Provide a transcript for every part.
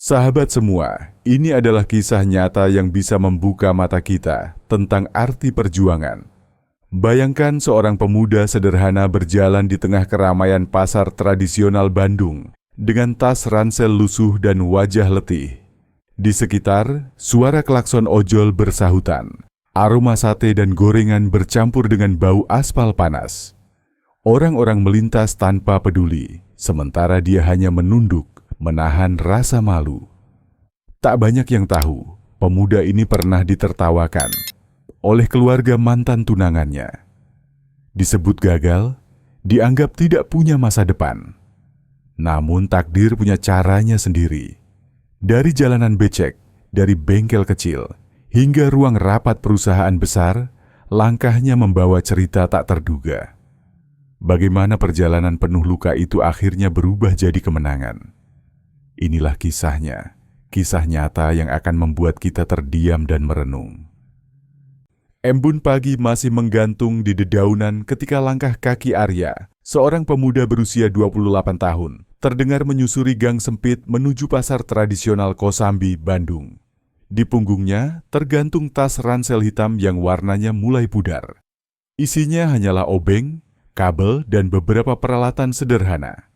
Sahabat semua, ini adalah kisah nyata yang bisa membuka mata kita tentang arti perjuangan. Bayangkan seorang pemuda sederhana berjalan di tengah keramaian pasar tradisional Bandung dengan tas ransel lusuh dan wajah letih. Di sekitar, suara klakson ojol bersahutan, aroma sate dan gorengan bercampur dengan bau aspal panas. Orang-orang melintas tanpa peduli, sementara dia hanya menunduk, menahan rasa malu. Tak banyak yang tahu, pemuda ini pernah ditertawakan oleh keluarga mantan tunangannya. Disebut gagal, dianggap tidak punya masa depan. Namun takdir punya caranya sendiri. Dari jalanan becek, dari bengkel kecil, hingga ruang rapat perusahaan besar, langkahnya membawa cerita tak terduga. Bagaimana perjalanan penuh luka itu akhirnya berubah jadi kemenangan. Inilah kisahnya, kisah nyata yang akan membuat kita terdiam dan merenung. Embun pagi masih menggantung di dedaunan ketika langkah kaki Arya, seorang pemuda berusia 28 tahun, terdengar menyusuri gang sempit menuju pasar tradisional Kosambi, Bandung. Di punggungnya tergantung tas ransel hitam yang warnanya mulai pudar. Isinya hanyalah obeng, kabel, dan beberapa peralatan sederhana.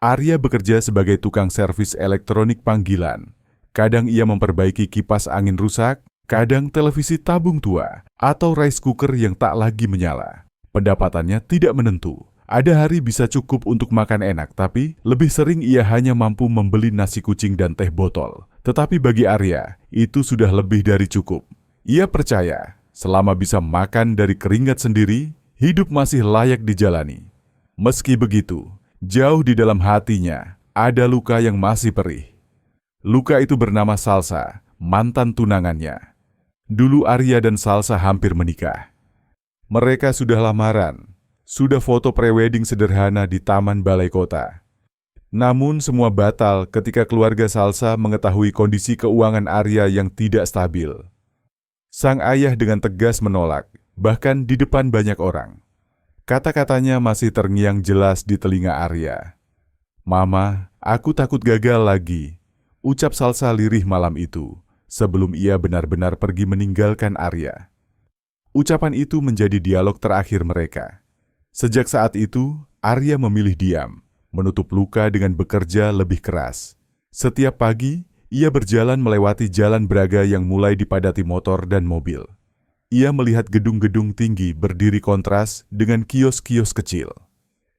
Arya bekerja sebagai tukang servis elektronik panggilan. Kadang ia memperbaiki kipas angin rusak, kadang televisi tabung tua, atau rice cooker yang tak lagi menyala. Pendapatannya tidak menentu. Ada hari bisa cukup untuk makan enak, tapi lebih sering ia hanya mampu membeli nasi kucing dan teh botol. Tetapi bagi Arya, itu sudah lebih dari cukup. Ia percaya, selama bisa makan dari keringat sendiri, hidup masih layak dijalani. Meski begitu, jauh di dalam hatinya, ada luka yang masih perih. Luka itu bernama Salsa, mantan tunangannya. Dulu Arya dan Salsa hampir menikah. Mereka sudah lamaran, sudah foto prewedding sederhana di taman balai kota. Namun semua batal ketika keluarga Salsa mengetahui kondisi keuangan Arya yang tidak stabil. Sang ayah dengan tegas menolak, bahkan di depan banyak orang. Kata-katanya masih terngiang jelas di telinga Arya. "Mama, aku takut gagal lagi," ucap Salsa lirih malam itu, sebelum ia benar-benar pergi meninggalkan Arya. Ucapan itu menjadi dialog terakhir mereka. Sejak saat itu, Arya memilih diam, menutup luka dengan bekerja lebih keras. Setiap pagi, ia berjalan melewati jalan Braga yang mulai dipadati motor dan mobil. Ia melihat gedung-gedung tinggi berdiri kontras dengan kios-kios kecil.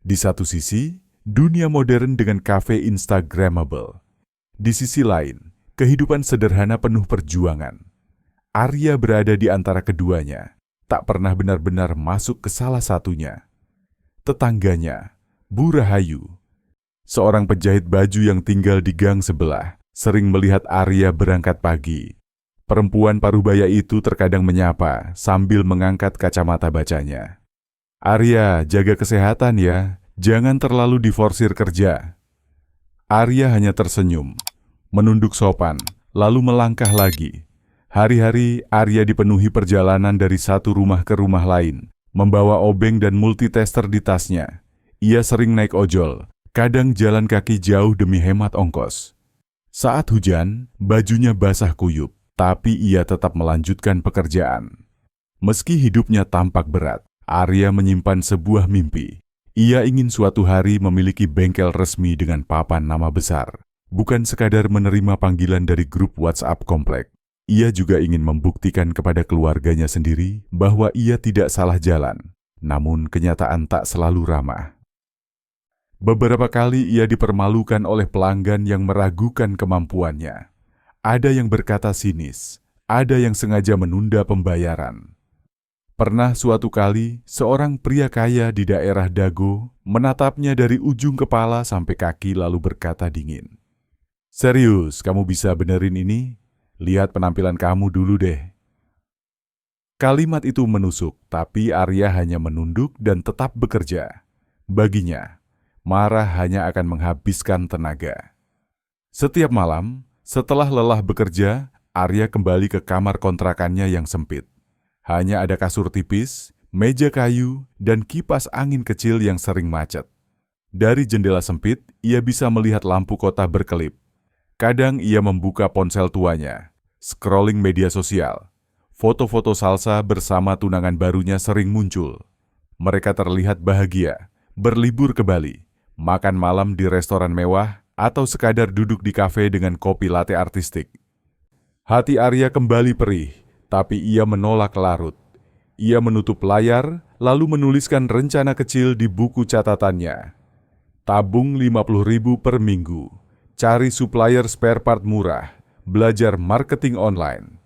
Di satu sisi, dunia modern dengan kafe Instagramable. Di sisi lain, kehidupan sederhana penuh perjuangan. Arya berada di antara keduanya, tak pernah benar-benar masuk ke salah satunya. Tetangganya, Bu Rahayu, seorang penjahit baju yang tinggal di gang sebelah, sering melihat Arya berangkat pagi. Perempuan parubaya itu terkadang menyapa sambil mengangkat kacamata bacanya. "Arya, jaga kesehatan ya, jangan terlalu diforsir kerja." Arya hanya tersenyum, menunduk sopan, lalu melangkah lagi. Hari-hari Arya dipenuhi perjalanan dari satu rumah ke rumah lain, membawa obeng dan multitester di tasnya. Ia sering naik ojol, kadang jalan kaki jauh demi hemat ongkos. Saat hujan, bajunya basah kuyup. Tapi ia tetap melanjutkan pekerjaan. Meski hidupnya tampak berat, Arya menyimpan sebuah mimpi. Ia ingin suatu hari memiliki bengkel resmi dengan papan nama besar. Bukan sekadar menerima panggilan dari grup WhatsApp komplek. Ia juga ingin membuktikan kepada keluarganya sendiri bahwa ia tidak salah jalan. Namun kenyataan tak selalu ramah. Beberapa kali ia dipermalukan oleh pelanggan yang meragukan kemampuannya. Ada yang berkata sinis, ada yang sengaja menunda pembayaran. Pernah suatu kali, seorang pria kaya di daerah Dago menatapnya dari ujung kepala sampai kaki lalu berkata dingin, "Serius, kamu bisa benerin ini? Lihat penampilan kamu dulu deh." Kalimat itu menusuk, tapi Arya hanya menunduk dan tetap bekerja. Baginya, marah hanya akan menghabiskan tenaga. Setiap malam, setelah lelah bekerja, Arya kembali ke kamar kontrakannya yang sempit. Hanya ada kasur tipis, meja kayu, dan kipas angin kecil yang sering macet. Dari jendela sempit, ia bisa melihat lampu kota berkelip. Kadang ia membuka ponsel tuanya, scrolling media sosial. Foto-foto Salsa bersama tunangan barunya sering muncul. Mereka terlihat bahagia, berlibur ke Bali, makan malam di restoran mewah, atau sekadar duduk di kafe dengan kopi latte artistik. Hati Arya kembali perih, tapi ia menolak larut. Ia menutup layar, lalu menuliskan rencana kecil di buku catatannya. Tabung 50.000 per minggu, cari supplier spare part murah, belajar marketing online.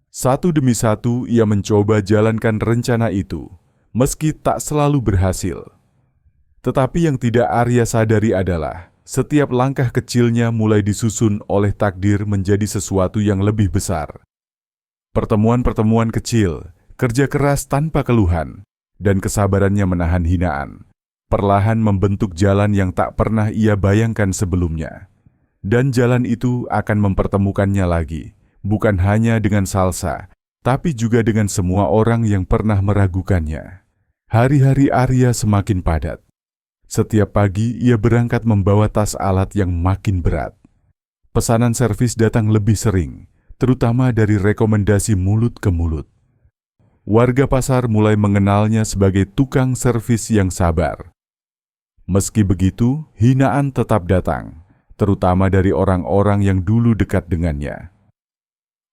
Satu demi satu ia mencoba jalankan rencana itu, meski tak selalu berhasil. Tetapi yang tidak Arya sadari adalah, setiap langkah kecilnya mulai disusun oleh takdir menjadi sesuatu yang lebih besar. Pertemuan-pertemuan kecil, kerja keras tanpa keluhan, dan kesabarannya menahan hinaan, perlahan membentuk jalan yang tak pernah ia bayangkan sebelumnya. Dan jalan itu akan mempertemukannya lagi, bukan hanya dengan Salsa, tapi juga dengan semua orang yang pernah meragukannya. Hari-hari Arya semakin padat. Setiap pagi ia berangkat membawa tas alat yang makin berat. Pesanan servis datang lebih sering, terutama dari rekomendasi mulut ke mulut. Warga pasar mulai mengenalnya sebagai tukang servis yang sabar. Meski begitu, hinaan tetap datang, terutama dari orang-orang yang dulu dekat dengannya.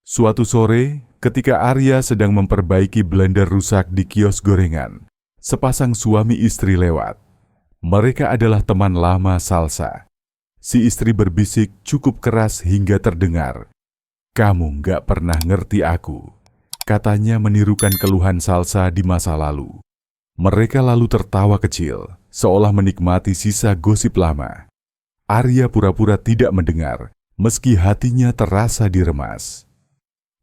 Suatu sore, ketika Arya sedang memperbaiki blender rusak di kios gorengan, sepasang suami istri lewat. Mereka adalah teman lama Salsa. Si istri berbisik cukup keras hingga terdengar. "Kamu nggak pernah ngerti aku," katanya menirukan keluhan Salsa di masa lalu. Mereka lalu tertawa kecil, seolah menikmati sisa gosip lama. Arya pura-pura tidak mendengar, meski hatinya terasa diremas.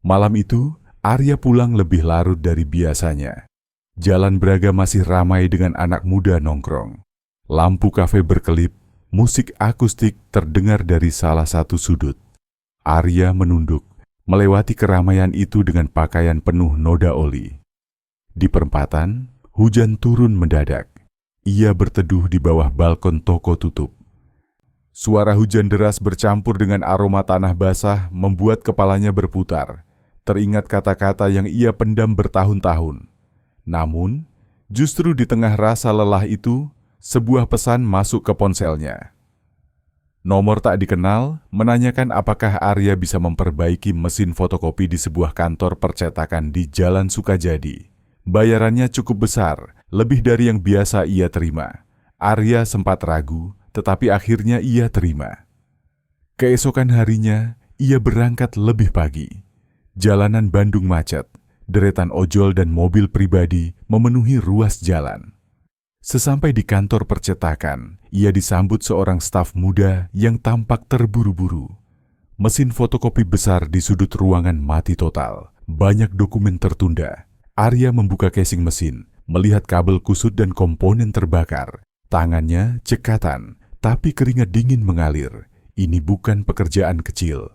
Malam itu, Arya pulang lebih larut dari biasanya. Jalan Braga masih ramai dengan anak muda nongkrong. Lampu kafe berkelip, musik akustik terdengar dari salah satu sudut. Arya menunduk, melewati keramaian itu dengan pakaian penuh noda oli. Di perempatan, hujan turun mendadak. Ia berteduh di bawah balkon toko tutup. Suara hujan deras bercampur dengan aroma tanah basah membuat kepalanya berputar. Teringat kata-kata yang ia pendam bertahun-tahun. Namun, justru di tengah rasa lelah itu, sebuah pesan masuk ke ponselnya. Nomor tak dikenal menanyakan apakah Arya bisa memperbaiki mesin fotokopi di sebuah kantor percetakan di Jalan Sukajadi. Bayarannya cukup besar, lebih dari yang biasa ia terima. Arya sempat ragu, tetapi akhirnya ia terima. Keesokan harinya, ia berangkat lebih pagi. Jalanan Bandung macet, deretan ojol dan mobil pribadi memenuhi ruas jalan. Sesampai di kantor percetakan, ia disambut seorang staf muda yang tampak terburu-buru. Mesin fotokopi besar di sudut ruangan mati total, banyak dokumen tertunda. Arya membuka casing mesin, melihat kabel kusut dan komponen terbakar. Tangannya cekatan, tapi keringat dingin mengalir. Ini bukan pekerjaan kecil.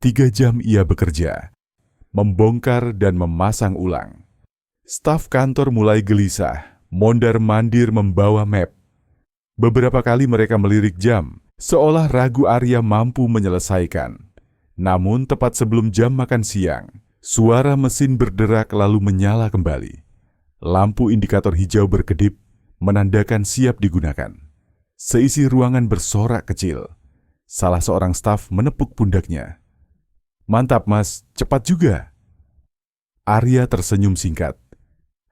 3 jam ia bekerja, membongkar dan memasang ulang. Staf kantor mulai gelisah, mondar-mandir membawa map. Beberapa kali mereka melirik jam, seolah ragu Arya mampu menyelesaikan. Namun tepat sebelum jam makan siang, suara mesin berderak lalu menyala kembali. Lampu indikator hijau berkedip, menandakan siap digunakan. Seisi ruangan bersorak kecil. Salah seorang staf menepuk pundaknya. "Mantap mas, cepat juga." Arya tersenyum singkat.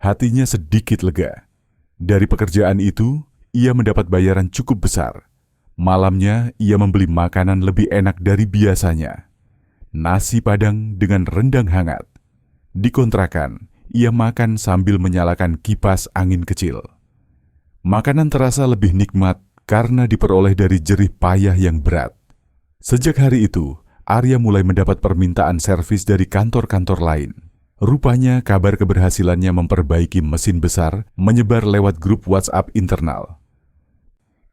Hatinya sedikit lega. Dari pekerjaan itu, ia mendapat bayaran cukup besar. Malamnya, ia membeli makanan lebih enak dari biasanya. Nasi Padang dengan rendang hangat. Di kontrakan, ia makan sambil menyalakan kipas angin kecil. Makanan terasa lebih nikmat karena diperoleh dari jerih payah yang berat. Sejak hari itu, Arya mulai mendapat permintaan servis dari kantor-kantor lain. Rupanya kabar keberhasilannya memperbaiki mesin besar menyebar lewat grup WhatsApp internal.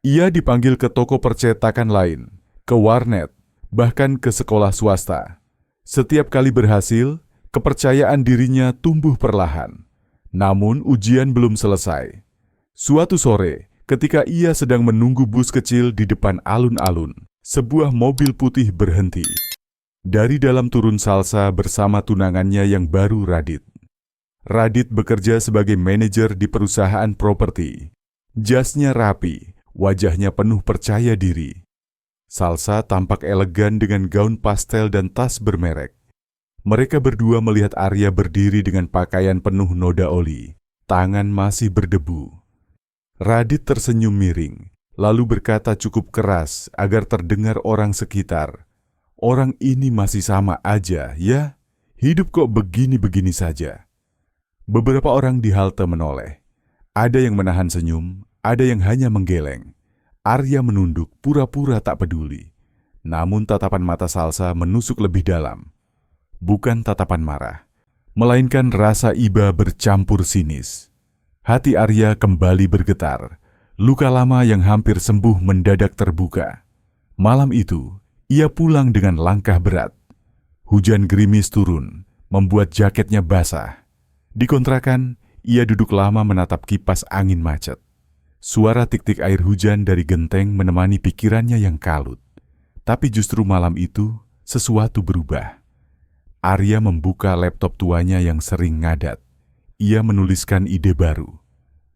Ia dipanggil ke toko percetakan lain, ke warnet, bahkan ke sekolah swasta. Setiap kali berhasil, kepercayaan dirinya tumbuh perlahan. Namun ujian belum selesai. Suatu sore, ketika ia sedang menunggu bus kecil di depan alun-alun, sebuah mobil putih berhenti. Dari dalam turun Salsa bersama tunangannya yang baru, Radit. Radit bekerja sebagai manajer di perusahaan properti. Jasnya rapi, wajahnya penuh percaya diri. Salsa tampak elegan dengan gaun pastel dan tas bermerek. Mereka berdua melihat Arya berdiri dengan pakaian penuh noda oli. Tangan masih berdebu. Radit tersenyum miring, lalu berkata cukup keras agar terdengar orang sekitar. Orang ini masih sama aja, ya? Hidup kok begini-begini saja. Beberapa orang di halte menoleh. Ada yang menahan senyum, ada yang hanya menggeleng. Arya menunduk, pura-pura tak peduli. Namun tatapan mata Salsa menusuk lebih dalam. Bukan tatapan marah, melainkan rasa iba bercampur sinis. Hati Arya kembali bergetar. Luka lama yang hampir sembuh mendadak terbuka. Malam itu, ia pulang dengan langkah berat. Hujan gerimis turun, membuat jaketnya basah. Di kontrakan, ia duduk lama menatap kipas angin macet. Suara tik-tik air hujan dari genteng menemani pikirannya yang kalut. Tapi justru malam itu, sesuatu berubah. Arya membuka laptop tuanya yang sering ngadat. Ia menuliskan ide baru.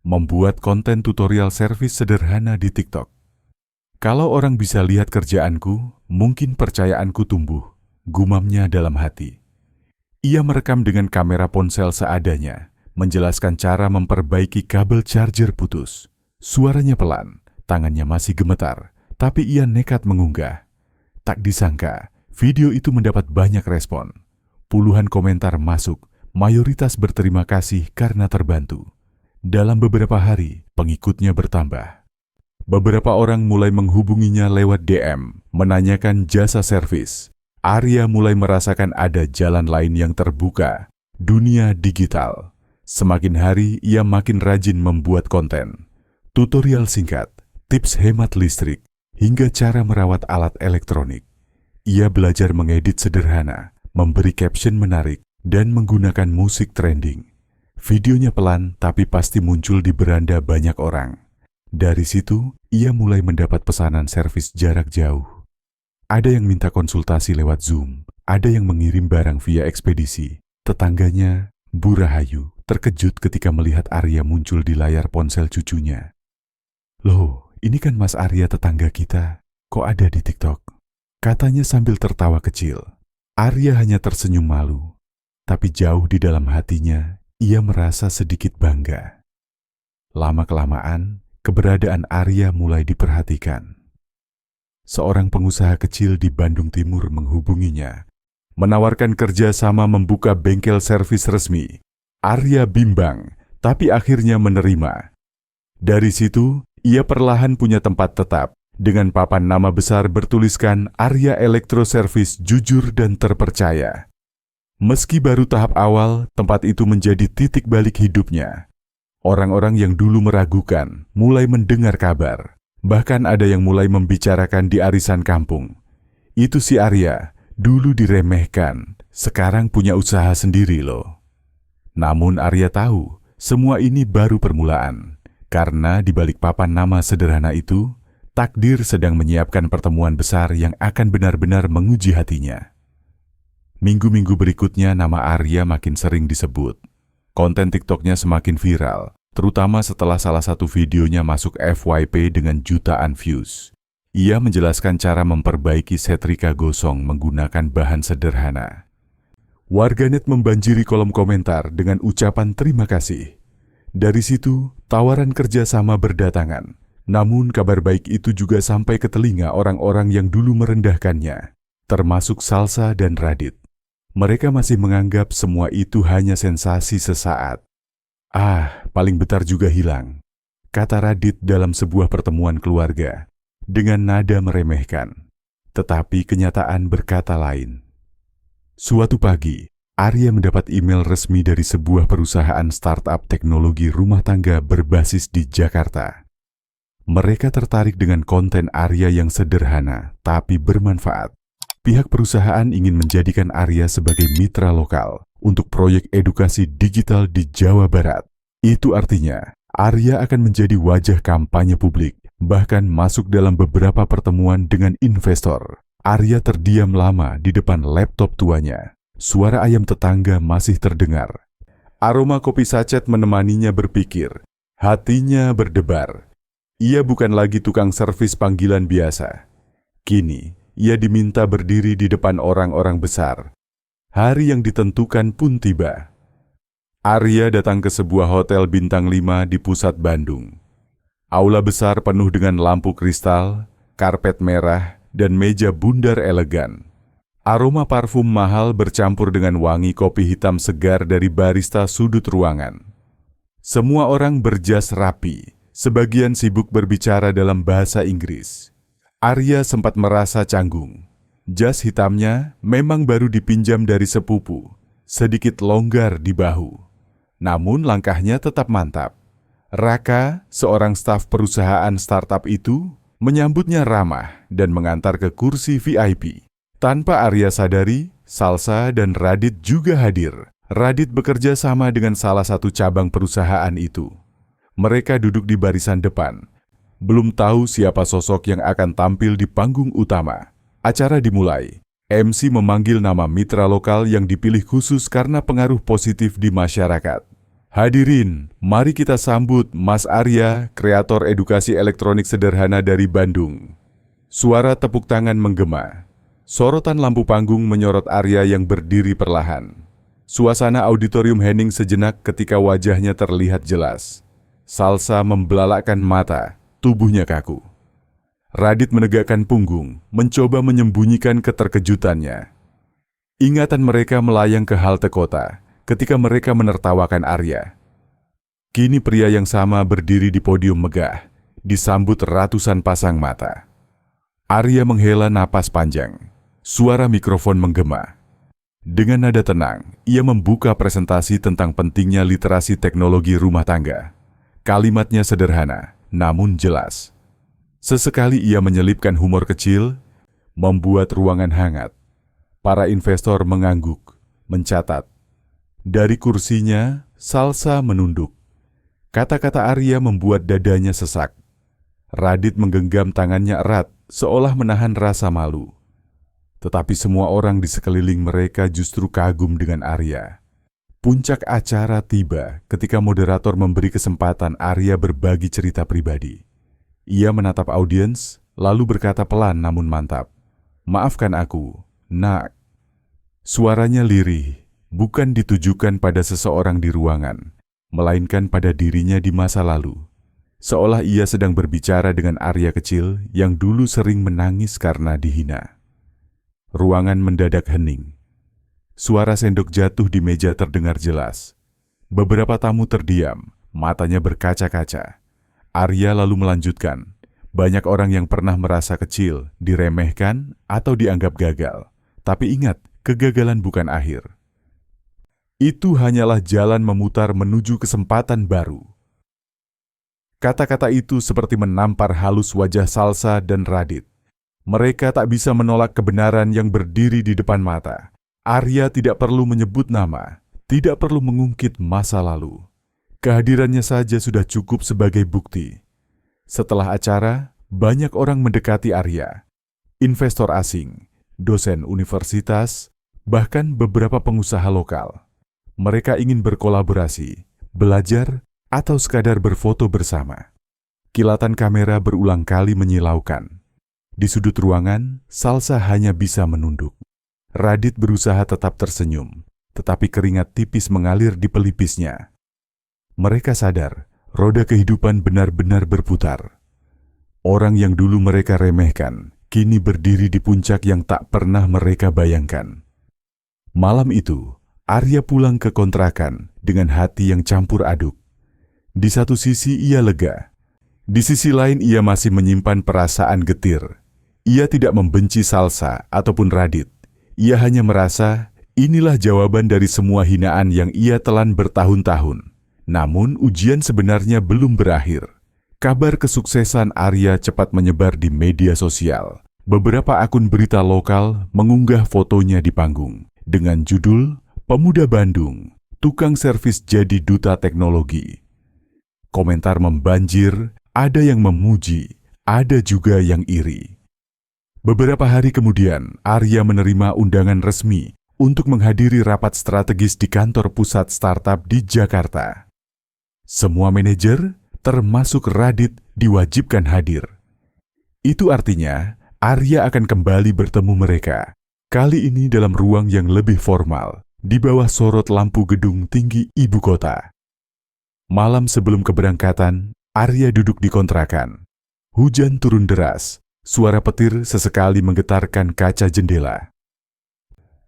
Membuat konten tutorial servis sederhana di TikTok. Kalau orang bisa lihat kerjaanku, mungkin percayaanku tumbuh, gumamnya dalam hati. Ia merekam dengan kamera ponsel seadanya, menjelaskan cara memperbaiki kabel charger putus. Suaranya pelan, tangannya masih gemetar, tapi ia nekat mengunggah. Tak disangka, video itu mendapat banyak respon. Puluhan komentar masuk, mayoritas berterima kasih karena terbantu. Dalam beberapa hari, pengikutnya bertambah. Beberapa orang mulai menghubunginya lewat DM, menanyakan jasa servis. Arya mulai merasakan ada jalan lain yang terbuka, dunia digital. Semakin hari, ia makin rajin membuat konten. Tutorial singkat, tips hemat listrik, hingga cara merawat alat elektronik. Ia belajar mengedit sederhana, memberi caption menarik, dan menggunakan musik trending. Videonya pelan, tapi pasti muncul di beranda banyak orang. Dari situ, ia mulai mendapat pesanan servis jarak jauh. Ada yang minta konsultasi lewat Zoom, ada yang mengirim barang via ekspedisi. Tetangganya, Bu Rahayu, terkejut ketika melihat Arya muncul di layar ponsel cucunya. Loh, ini kan Mas Arya tetangga kita, kok ada di TikTok? Katanya sambil tertawa kecil. Arya hanya tersenyum malu, tapi jauh di dalam hatinya, ia merasa sedikit bangga. Lama-kelamaan, keberadaan Arya mulai diperhatikan. Seorang pengusaha kecil di Bandung Timur menghubunginya, menawarkan kerja sama membuka bengkel servis resmi. Arya bimbang, tapi akhirnya menerima. Dari situ, ia perlahan punya tempat tetap, dengan papan nama besar bertuliskan Arya Elektro Service jujur dan terpercaya. Meski baru tahap awal, tempat itu menjadi titik balik hidupnya. Orang-orang yang dulu meragukan mulai mendengar kabar. Bahkan ada yang mulai membicarakan di arisan kampung. Itu si Arya, dulu diremehkan, sekarang punya usaha sendiri loh. Namun Arya tahu, semua ini baru permulaan. Karena di balik papan nama sederhana itu, takdir sedang menyiapkan pertemuan besar yang akan benar-benar menguji hatinya. Minggu-minggu berikutnya nama Arya makin sering disebut. Konten TikToknya semakin viral, terutama setelah salah satu videonya masuk FYP dengan jutaan views. Ia menjelaskan cara memperbaiki setrika gosong menggunakan bahan sederhana. Warganet membanjiri kolom komentar dengan ucapan terima kasih. Dari situ, tawaran kerjasama berdatangan. Namun kabar baik itu juga sampai ke telinga orang-orang yang dulu merendahkannya, termasuk Salsa dan Radit. Mereka masih menganggap semua itu hanya sensasi sesaat. Paling bentar juga hilang, kata Radit dalam sebuah pertemuan keluarga, dengan nada meremehkan. Tetapi kenyataan berkata lain. Suatu pagi, Arya mendapat email resmi dari sebuah perusahaan startup teknologi rumah tangga berbasis di Jakarta. Mereka tertarik dengan konten Arya yang sederhana, tapi bermanfaat. Pihak perusahaan ingin menjadikan Arya sebagai mitra lokal untuk proyek edukasi digital di Jawa Barat. Itu artinya, Arya akan menjadi wajah kampanye publik, bahkan masuk dalam beberapa pertemuan dengan investor. Arya terdiam lama di depan laptop tuanya. Suara ayam tetangga masih terdengar. Aroma kopi sachet menemaninya berpikir. Hatinya berdebar. Ia bukan lagi tukang servis panggilan biasa. Kini, ia diminta berdiri di depan orang-orang besar. Hari yang ditentukan pun tiba. Arya datang ke sebuah hotel bintang 5 di pusat Bandung. Aula besar penuh dengan lampu kristal, karpet merah, dan meja bundar elegan. Aroma parfum mahal bercampur dengan wangi kopi hitam segar dari barista sudut ruangan. Semua orang berjas rapi, sebagian sibuk berbicara dalam bahasa Inggris. Arya sempat merasa canggung. Jas hitamnya memang baru dipinjam dari sepupu, sedikit longgar di bahu. Namun langkahnya tetap mantap. Raka, seorang staf perusahaan startup itu, menyambutnya ramah dan mengantar ke kursi VIP. Tanpa Arya sadari, Salsa dan Radit juga hadir. Radit bekerja sama dengan salah satu cabang perusahaan itu. Mereka duduk di barisan depan. Belum tahu siapa sosok yang akan tampil di panggung utama. Acara dimulai. MC memanggil nama mitra lokal yang dipilih khusus karena pengaruh positif di masyarakat. Hadirin, mari kita sambut Mas Arya, kreator edukasi elektronik sederhana dari Bandung. Suara tepuk tangan menggema. Sorotan lampu panggung menyorot Arya yang berdiri perlahan. Suasana auditorium hening sejenak ketika wajahnya terlihat jelas. Salsa membelalakkan mata, tubuhnya kaku. Radit menegakkan punggung, mencoba menyembunyikan keterkejutannya. Ingatan mereka melayang ke halte kota ketika mereka menertawakan Arya. Kini pria yang sama berdiri di podium megah, disambut ratusan pasang mata. Arya menghela napas panjang. Suara mikrofon menggema. Dengan nada tenang, ia membuka presentasi tentang pentingnya literasi teknologi rumah tangga. Kalimatnya sederhana, namun jelas. Sesekali ia menyelipkan humor kecil, membuat ruangan hangat. Para investor mengangguk, mencatat. Dari kursinya, Salsa menunduk. Kata-kata Arya membuat dadanya sesak. Radit menggenggam tangannya erat, seolah menahan rasa malu. Tetapi semua orang di sekeliling mereka justru kagum dengan Arya. Puncak acara tiba ketika moderator memberi kesempatan Arya berbagi cerita pribadi. Ia menatap audiens, lalu berkata pelan namun mantap. "Maafkan aku, nak." Suaranya lirih, bukan ditujukan pada seseorang di ruangan, melainkan pada dirinya di masa lalu. Seolah ia sedang berbicara dengan Arya kecil yang dulu sering menangis karena dihina. Ruangan mendadak hening. Suara sendok jatuh di meja terdengar jelas. Beberapa tamu terdiam, matanya berkaca-kaca. Arya lalu melanjutkan, banyak orang yang pernah merasa kecil, diremehkan, atau dianggap gagal. Tapi ingat, kegagalan bukan akhir. Itu hanyalah jalan memutar menuju kesempatan baru. Kata-kata itu seperti menampar halus wajah Salsa dan Radit. Mereka tak bisa menolak kebenaran yang berdiri di depan mata. Arya tidak perlu menyebut nama, tidak perlu mengungkit masa lalu. Kehadirannya saja sudah cukup sebagai bukti. Setelah acara, banyak orang mendekati Arya. Investor asing, dosen universitas, bahkan beberapa pengusaha lokal. Mereka ingin berkolaborasi, belajar, atau sekadar berfoto bersama. Kilatan kamera berulang kali menyilaukan. Di sudut ruangan, Salsa hanya bisa menunduk. Radit berusaha tetap tersenyum, tetapi keringat tipis mengalir di pelipisnya. Mereka sadar, roda kehidupan benar-benar berputar. Orang yang dulu mereka remehkan, kini berdiri di puncak yang tak pernah mereka bayangkan. Malam itu, Arya pulang ke kontrakan dengan hati yang campur aduk. Di satu sisi ia lega, di sisi lain ia masih menyimpan perasaan getir. Ia tidak membenci Salsa ataupun Radit. Ia hanya merasa inilah jawaban dari semua hinaan yang ia telan bertahun-tahun. Namun ujian sebenarnya belum berakhir. Kabar kesuksesan Arya cepat menyebar di media sosial. Beberapa akun berita lokal mengunggah fotonya di panggung dengan judul "Pemuda Bandung, tukang servis jadi duta teknologi". Komentar membanjir, ada yang memuji, ada juga yang iri. Beberapa hari kemudian, Arya menerima undangan resmi untuk menghadiri rapat strategis di kantor pusat startup di Jakarta. Semua manajer, termasuk Radit, diwajibkan hadir. Itu artinya, Arya akan kembali bertemu mereka, kali ini dalam ruang yang lebih formal, di bawah sorot lampu gedung tinggi ibu kota. Malam sebelum keberangkatan, Arya duduk di kontrakan. Hujan turun deras, suara petir sesekali menggetarkan kaca jendela.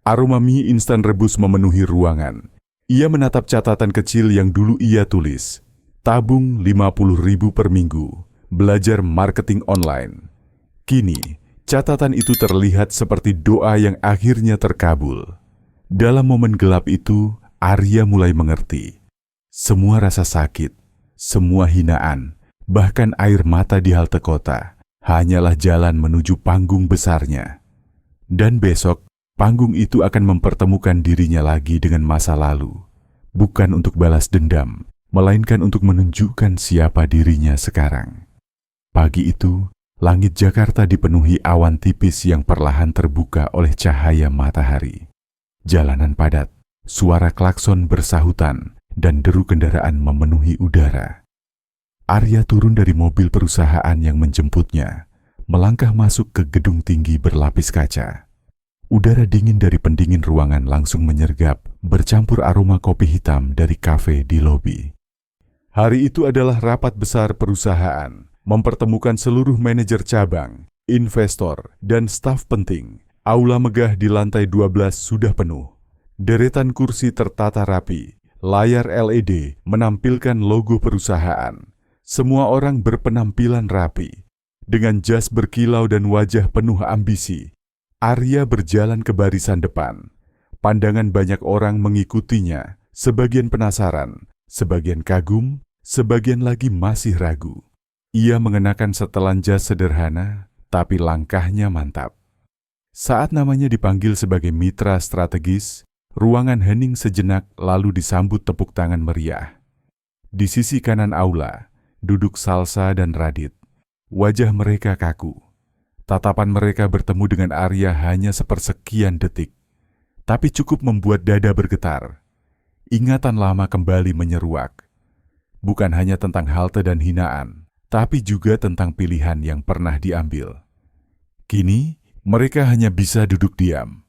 Aroma mie instan rebus memenuhi ruangan. Ia menatap catatan kecil yang dulu ia tulis. Tabung 50.000 per minggu, belajar marketing online. Kini, catatan itu terlihat seperti doa yang akhirnya terkabul. Dalam momen gelap itu, Arya mulai mengerti. Semua rasa sakit, semua hinaan, bahkan air mata di halte kota, hanyalah jalan menuju panggung besarnya. Dan besok, panggung itu akan mempertemukan dirinya lagi dengan masa lalu. Bukan untuk balas dendam, melainkan untuk menunjukkan siapa dirinya sekarang. Pagi itu, langit Jakarta dipenuhi awan tipis yang perlahan terbuka oleh cahaya matahari. Jalanan padat, suara klakson bersahutan, dan deru kendaraan memenuhi udara. Arya turun dari mobil perusahaan yang menjemputnya, melangkah masuk ke gedung tinggi berlapis kaca. Udara dingin dari pendingin ruangan langsung menyergap, bercampur aroma kopi hitam dari kafe di lobi. Hari itu adalah rapat besar perusahaan, mempertemukan seluruh manajer cabang, investor, dan staf penting. Aula megah di lantai 12 sudah penuh. Deretan kursi tertata rapi, layar LED menampilkan logo perusahaan. Semua orang berpenampilan rapi. Dengan jas berkilau dan wajah penuh ambisi, Arya berjalan ke barisan depan. Pandangan banyak orang mengikutinya, sebagian penasaran, sebagian kagum, sebagian lagi masih ragu. Ia mengenakan setelan jas sederhana, tapi langkahnya mantap. Saat namanya dipanggil sebagai mitra strategis, ruangan hening sejenak lalu disambut tepuk tangan meriah. Di sisi kanan aula, duduk Salsa dan Radit. Wajah mereka kaku. Tatapan mereka bertemu dengan Arya hanya sepersekian detik, tapi cukup membuat dada bergetar. Ingatan lama kembali menyeruak. Bukan hanya tentang halte dan hinaan, tapi juga tentang pilihan yang pernah diambil. Kini, mereka hanya bisa duduk diam.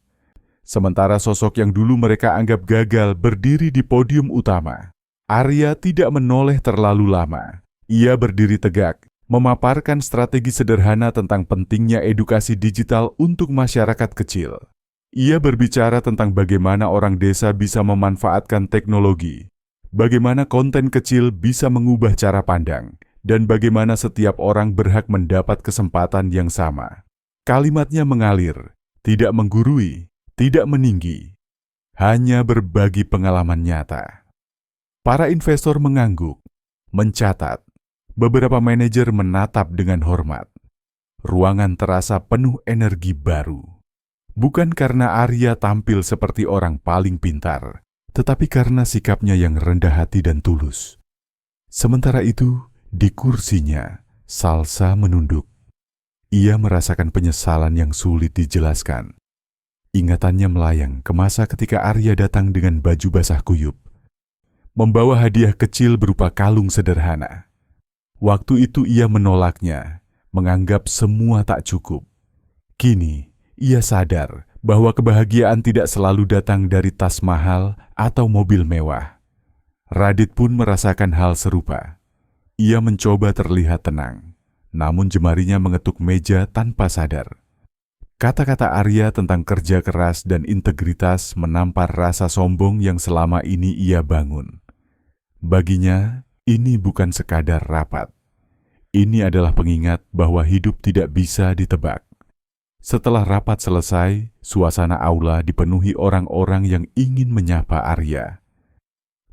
Sementara sosok yang dulu mereka anggap gagal berdiri di podium utama, Arya tidak menoleh terlalu lama. Ia berdiri tegak, memaparkan strategi sederhana tentang pentingnya edukasi digital untuk masyarakat kecil. Ia berbicara tentang bagaimana orang desa bisa memanfaatkan teknologi, bagaimana konten kecil bisa mengubah cara pandang, dan bagaimana setiap orang berhak mendapat kesempatan yang sama. Kalimatnya mengalir, tidak menggurui, tidak meninggi, hanya berbagi pengalaman nyata. Para investor mengangguk, mencatat. Beberapa manajer menatap dengan hormat. Ruangan terasa penuh energi baru. Bukan karena Arya tampil seperti orang paling pintar, tetapi karena sikapnya yang rendah hati dan tulus. Sementara itu, di kursinya, Salsa menunduk. Ia merasakan penyesalan yang sulit dijelaskan. Ingatannya melayang ke masa ketika Arya datang dengan baju basah kuyup, membawa hadiah kecil berupa kalung sederhana. Waktu itu ia menolaknya, menganggap semua tak cukup. Kini, ia sadar bahwa kebahagiaan tidak selalu datang dari tas mahal atau mobil mewah. Radit pun merasakan hal serupa. Ia mencoba terlihat tenang, namun jemarinya mengetuk meja tanpa sadar. Kata-kata Arya tentang kerja keras dan integritas menampar rasa sombong yang selama ini ia bangun. Baginya, ini bukan sekadar rapat. Ini adalah pengingat bahwa hidup tidak bisa ditebak. Setelah rapat selesai, suasana aula dipenuhi orang-orang yang ingin menyapa Arya.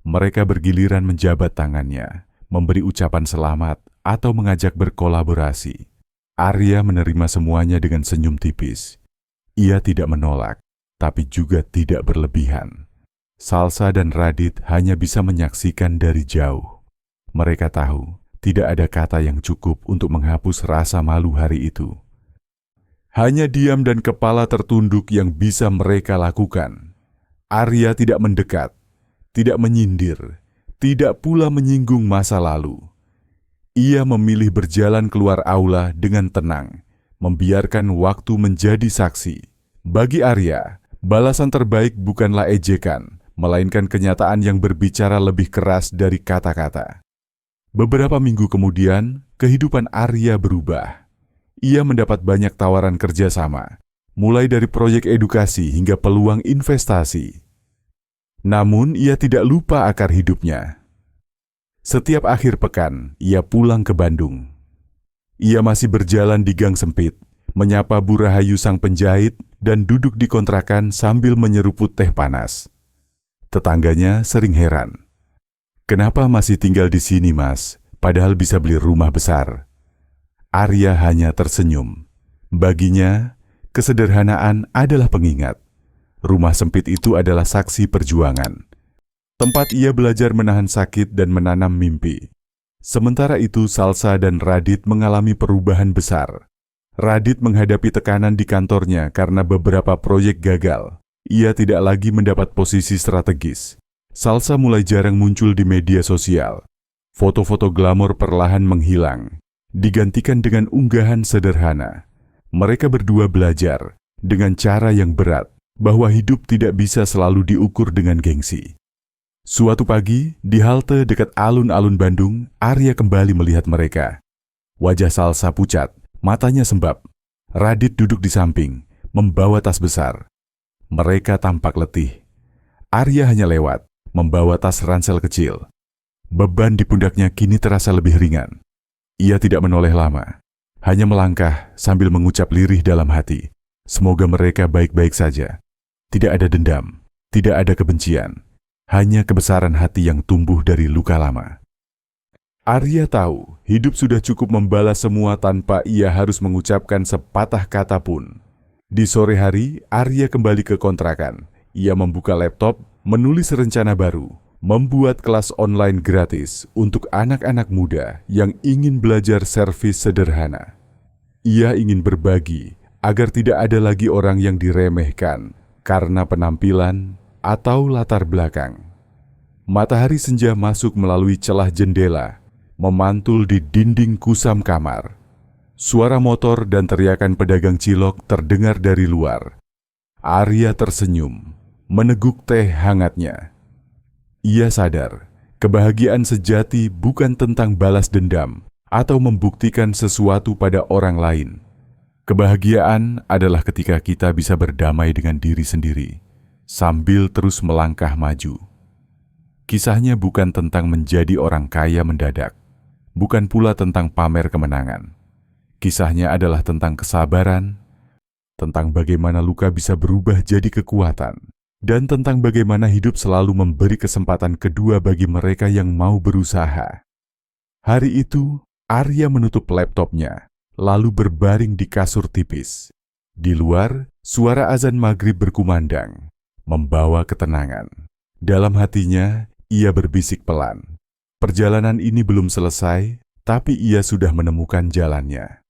Mereka bergiliran menjabat tangannya, memberi ucapan selamat, atau mengajak berkolaborasi. Arya menerima semuanya dengan senyum tipis. Ia tidak menolak, tapi juga tidak berlebihan. Salsa dan Radit hanya bisa menyaksikan dari jauh. Mereka tahu, Tidak ada kata yang cukup untuk menghapus rasa malu hari itu. Hanya diam dan kepala tertunduk yang bisa mereka lakukan. Arya tidak mendekat, tidak menyindir, tidak pula menyinggung masa lalu. Ia memilih berjalan keluar aula dengan tenang, membiarkan waktu menjadi saksi. Bagi Arya, balasan terbaik bukanlah ejekan, melainkan kenyataan yang berbicara lebih keras dari kata-kata. Beberapa minggu kemudian, kehidupan Arya berubah. Ia mendapat banyak tawaran kerjasama, mulai dari proyek edukasi hingga peluang investasi. Namun, ia tidak lupa akar hidupnya. Setiap akhir pekan, ia pulang ke Bandung. Ia masih berjalan di gang sempit, menyapa Bu Rahayu sang penjahit, dan duduk di kontrakan sambil menyeruput teh panas. Tetangganya sering heran. "Kenapa masih tinggal di sini, Mas? Padahal bisa beli rumah besar." Arya hanya tersenyum. Baginya, kesederhanaan adalah pengingat. Rumah sempit itu adalah saksi perjuangan. Tempat ia belajar menahan sakit dan menanam mimpi. Sementara itu, Salsa dan Radit mengalami perubahan besar. Radit menghadapi tekanan di kantornya karena beberapa proyek gagal. Ia tidak lagi mendapat posisi strategis. Salsa mulai jarang muncul di media sosial. Foto-foto glamor perlahan menghilang, digantikan dengan unggahan sederhana. Mereka berdua belajar, dengan cara yang berat, bahwa hidup tidak bisa selalu diukur dengan gengsi. Suatu pagi, di halte dekat alun-alun Bandung, Arya kembali melihat mereka. Wajah Salsa pucat, matanya sembab. Radit duduk di samping, membawa tas besar. Mereka tampak letih. Arya hanya lewat, membawa tas ransel kecil. Beban di pundaknya kini terasa lebih ringan. Ia tidak menoleh lama, hanya melangkah sambil mengucap lirih dalam hati. Semoga mereka baik-baik saja. Tidak ada dendam, tidak ada kebencian. Hanya kebesaran hati yang tumbuh dari luka lama. Arya tahu hidup sudah cukup membalas semua tanpa ia harus mengucapkan sepatah kata pun. Di sore hari, Arya kembali ke kontrakan. Ia membuka laptop, menulis rencana baru, membuat kelas online gratis untuk anak-anak muda yang ingin belajar servis sederhana. Ia ingin berbagi agar tidak ada lagi orang yang diremehkan karena penampilan atau latar belakang. Matahari senja masuk melalui celah jendela, memantul di dinding kusam kamar. Suara motor dan teriakan pedagang cilok terdengar dari luar. Arya tersenyum, meneguk teh hangatnya. Ia sadar, kebahagiaan sejati bukan tentang balas dendam atau membuktikan sesuatu pada orang lain. Kebahagiaan adalah ketika kita bisa berdamai dengan diri sendiri sambil terus melangkah maju. Kisahnya bukan tentang menjadi orang kaya mendadak, bukan pula tentang pamer kemenangan. Kisahnya adalah tentang kesabaran, tentang bagaimana luka bisa berubah jadi kekuatan, dan tentang bagaimana hidup selalu memberi kesempatan kedua bagi mereka yang mau berusaha. Hari itu, Arya menutup laptopnya, lalu berbaring di kasur tipis. Di luar, suara azan maghrib berkumandang, membawa ketenangan. Dalam hatinya, ia berbisik pelan. Perjalanan ini belum selesai, tapi ia sudah menemukan jalannya.